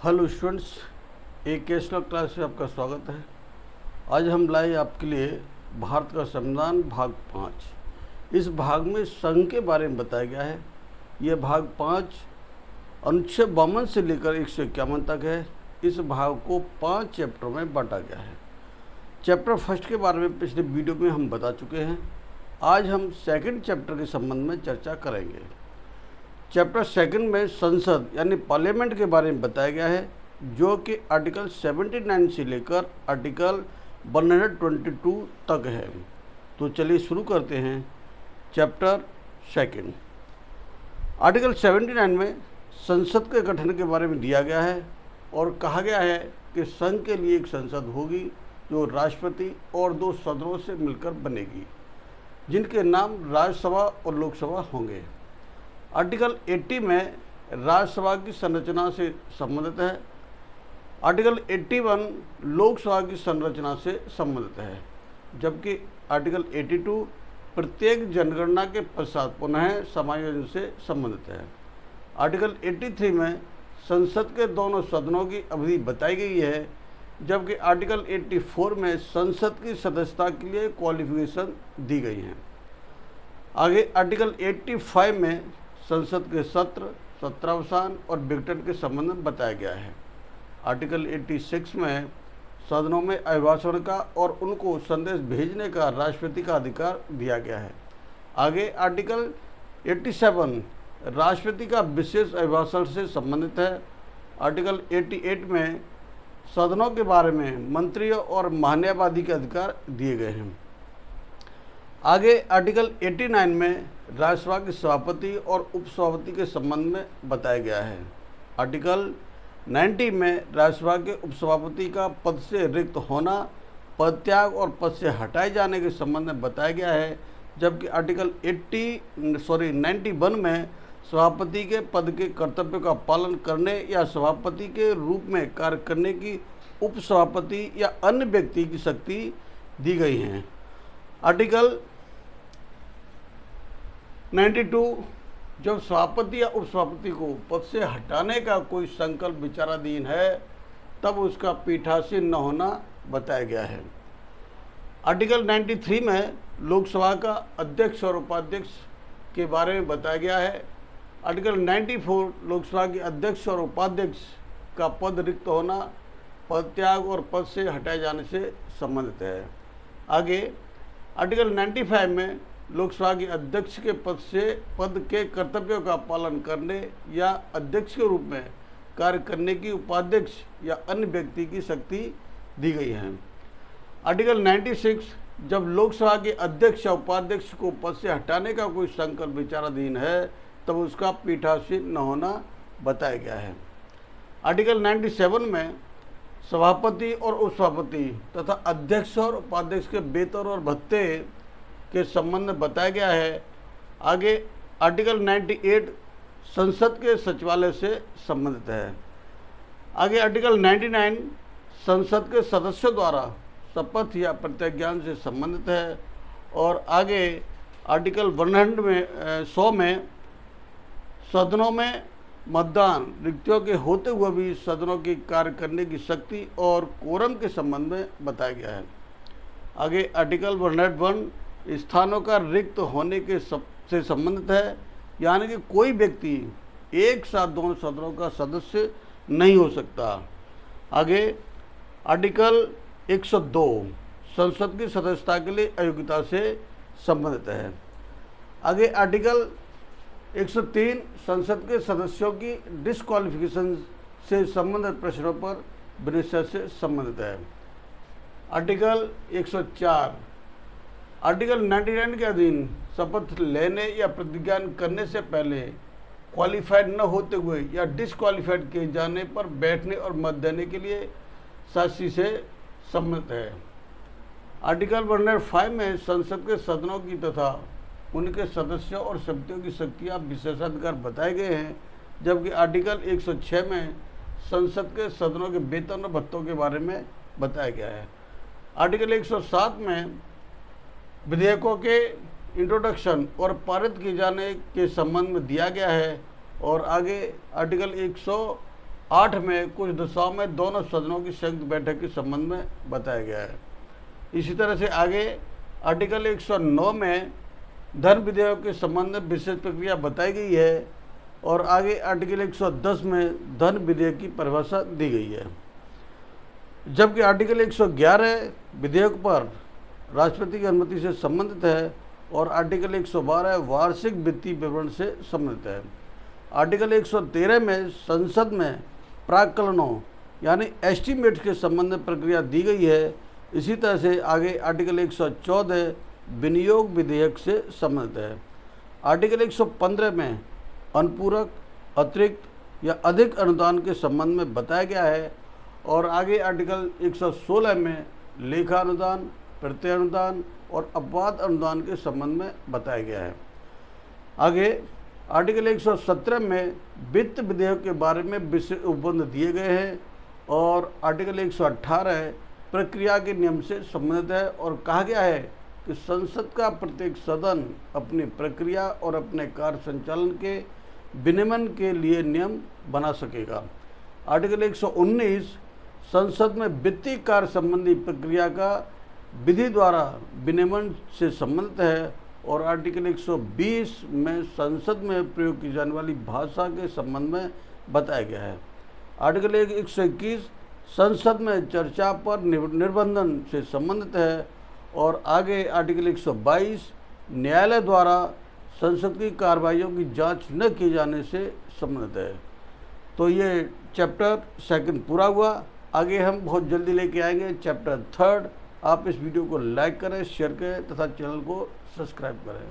Hello students, एक कैशलॉग class में आपका स्वागत है। आज हम लाए आपके लिए भारत का संविधान भाग 5। इस भाग में संघ के बारे में बताया गया है। यह भाग 5 अनुच्छेद 52 से लेकर 151 तक है। इस भाग को 5 चैप्टरों में बांटा गया है। चैप्टर फर्स्ट के बारे में पिछले वीडियो में हम बता चुके हैं। आज हम सेकंड चैप्टर के संबंध में चर्चा करेंगे। चैप्टर सेकंड में संसद यानी पार्लियामेंट के बारे में बताया गया है, जो कि आर्टिकल 79 से लेकर आर्टिकल 122 तक है। तो चलिए शुरू करते हैं चैप्टर सेकंड। आर्टिकल 79 में संसद के गठन के बारे में दिया गया है और कहा गया है कि संघ के लिए एक संसद होगी जो राष्ट्रपति और 2 सदनों से मिलकर बनेगी, जिनके नाम राज्यसभा और लोकसभा होंगे। आर्टिकल 80 में राज्यसभा की संरचना से संबंधित है। आर्टिकल 81 लोकसभा की संरचना से संबंधित है, जबकि आर्टिकल 82 प्रत्येक जनगणना के पश्चात पुनः समायोजन से संबंधित है। आर्टिकल 83 में संसद के दोनों सदनों की अवधि बताई गई है, जबकि आर्टिकल 84 में संसद की सदस्यता के लिए क्वालिफिकेशन दी गई है। आगे आर्टिकल 85 में संसद के सत्र, सत्रावसान और विघटन के संबंध में बताया गया है। आर्टिकल 86 में सदनों में अभिभाषण का और उनको संदेश भेजने का राष्ट्रपति का अधिकार दिया गया है। आगे आर्टिकल 87 राष्ट्रपति का विशेष अभिभाषण से संबंधित है। आर्टिकल 88 में सदनों के बारे में मंत्रियों और महान्यायवादी के अधिकार दिए गए हैं। आगे आर्टिकल 89 में राज्यसभा के सभापति और उपसभापति के संबंध में बताया गया है। आर्टिकल 90 में राज्यसभा के उपसभापति का पद से रिक्त होना, पदत्याग और पद से हटाए जाने के संबंध में बताया गया है, जबकि आर्टिकल 91 में सभापति के पद के कर्तव्यों का पालन करने या सभापति के रूप में कार्य करने की उपसभापति या अन्य व्यक्ति की शक्ति दी गई है। आर्टिकल 92 जब सभापति या उपसभापति को पद से हटाने का कोई संकल्प विचाराधीन है, तब उसका पीठासीन न होना बताया गया है। आर्टिकल 93 में लोकसभा का अध्यक्ष और उपाध्यक्ष के बारे में बताया गया है। आर्टिकल 94 लोकसभा के अध्यक्ष और उपाध्यक्ष का पद रिक्त होना, पदत्याग और पद से हटाए जाने से संबंधित है। आगे आर्टिकल 95 में लोकसभा के अध्यक्ष के पद के कर्तव्यों का पालन करने या अध्यक्ष के रूप में कार्य करने की उपाध्यक्ष या अन्य व्यक्ति की शक्ति दी गई है। आर्टिकल 96 जब लोकसभा के अध्यक्ष या उपाध्यक्ष को पद से हटाने का कोई संकल्प विचाराधीन है, तब उसका पीठासीन न होना बताया गया है। आर्टिकल 97 में सभापति और उपसभापति तथा अध्यक्ष और उपाध्यक्ष के वेतन और भत्ते के संबंध में बताया गया है। आगे आर्टिकल 98 संसद के सचिवालय से संबंधित है। आगे आर्टिकल 99 संसद के सदस्यों द्वारा शपथ या प्रतिज्ञान से संबंधित है। और आगे आर्टिकल 100 में सदनों में मतदान रिक्तियों के होते हुए भी सदनों की कार्य करने की शक्ति और कोरम के संबंध में बताया गया है। आगे आर्टिकल 101 स्थानों का रिक्त होने के से संबंधित है, यानी कि कोई व्यक्ति एक साथ दोनों सदनों का सदस्य नहीं हो सकता। आगे आर्टिकल 102 संसद की सदस्यता के लिए अयोग्यता से संबंधित है। आगे आर्टिकल 103 संसद के सदस्यों की डिस्क्वालिफिकेशन से संबंधित प्रश्नों पर विनिश्चय से संबंधित है। आर्टिकल 104 आर्टिकल 99 के अधीन शपथ लेने या प्रतिज्ञा करने से पहले क्वालिफाइड न होते हुए या डिस्क्वालिफाइड किए जाने पर बैठने और मत देने के लिए साक्षी से सम्मत है। आर्टिकल 105 में संसद के सदनों की तथा उनके सदस्यों और समितियों की शक्तियाँ विशेषाधिकार बताए गए हैं, जबकि आर्टिकल 106 में संसद के सदनों के वेतन और भत्तों के बारे में बताया गया है। आर्टिकल 107 में विधेयकों के इंट्रोडक्शन और पारित किए जाने के संबंध में दिया गया है। और आगे आर्टिकल 8 में कुछ दशाओं में दोनों सदनों की संयुक्त बैठक के संबंध में बताया गया है। इसी तरह से आगे आर्टिकल 109 में धन विधेयक के संबंध में विशेष प्रक्रिया बताई गई है और आगे आर्टिकल 110 में धन विधेयक की परिभाषा दी गई है। जबकि आर्टिकल 111 विधेयक पर राष्ट्रपति की अनुमति से संबंधित है और आर्टिकल 112 वार्षिक वित्तीय विवरण से संबंधित है। आर्टिकल 113 में संसद में प्राक्कलनों यानी एस्टीमेट के संबंध में प्रक्रिया दी गई है। इसी तरह से आगे आर्टिकल 114 विनियोग विधेयक से संबंधित है। आर्टिकल 115 में अनुपूरक, अतिरिक्त या अधिक अनुदान के संबंध में बताया गया है और आगे आर्टिकल 116 में लेखा अनुदान, प्रत्यय अनुदान और अपवाद अनुदान के संबंध में बताया गया है। आगे आर्टिकल 117 में वित्त विधेयक के बारे में विशेष उपबंध दिए गए हैं और आर्टिकल 118 प्रक्रिया के नियम से संबंधित है और कहा गया है कि संसद का प्रत्येक सदन अपनी प्रक्रिया और अपने कार्य संचालन के विनियमन के लिए नियम बना सकेगा। आर्टिकल 119 संसद में वित्तीय कार्य संबंधी प्रक्रिया का विधि द्वारा विनियमन से संबंधित है और आर्टिकल 120 में संसद में प्रयोग की जाने वाली भाषा के संबंध में बताया गया है। आर्टिकल 121 संसद में चर्चा पर निर्बंधन से संबंधित है और आगे आर्टिकल 122 न्यायालय द्वारा संसद की कार्रवाइयों की जांच न किए जाने से संबंधित है। तो ये चैप्टर 2 पूरा हुआ। आगे हम बहुत जल्दी लेके आएंगे चैप्टर 3। आप इस वीडियो को लाइक करें, शेयर करें तथा चैनल को सब्सक्राइब करें।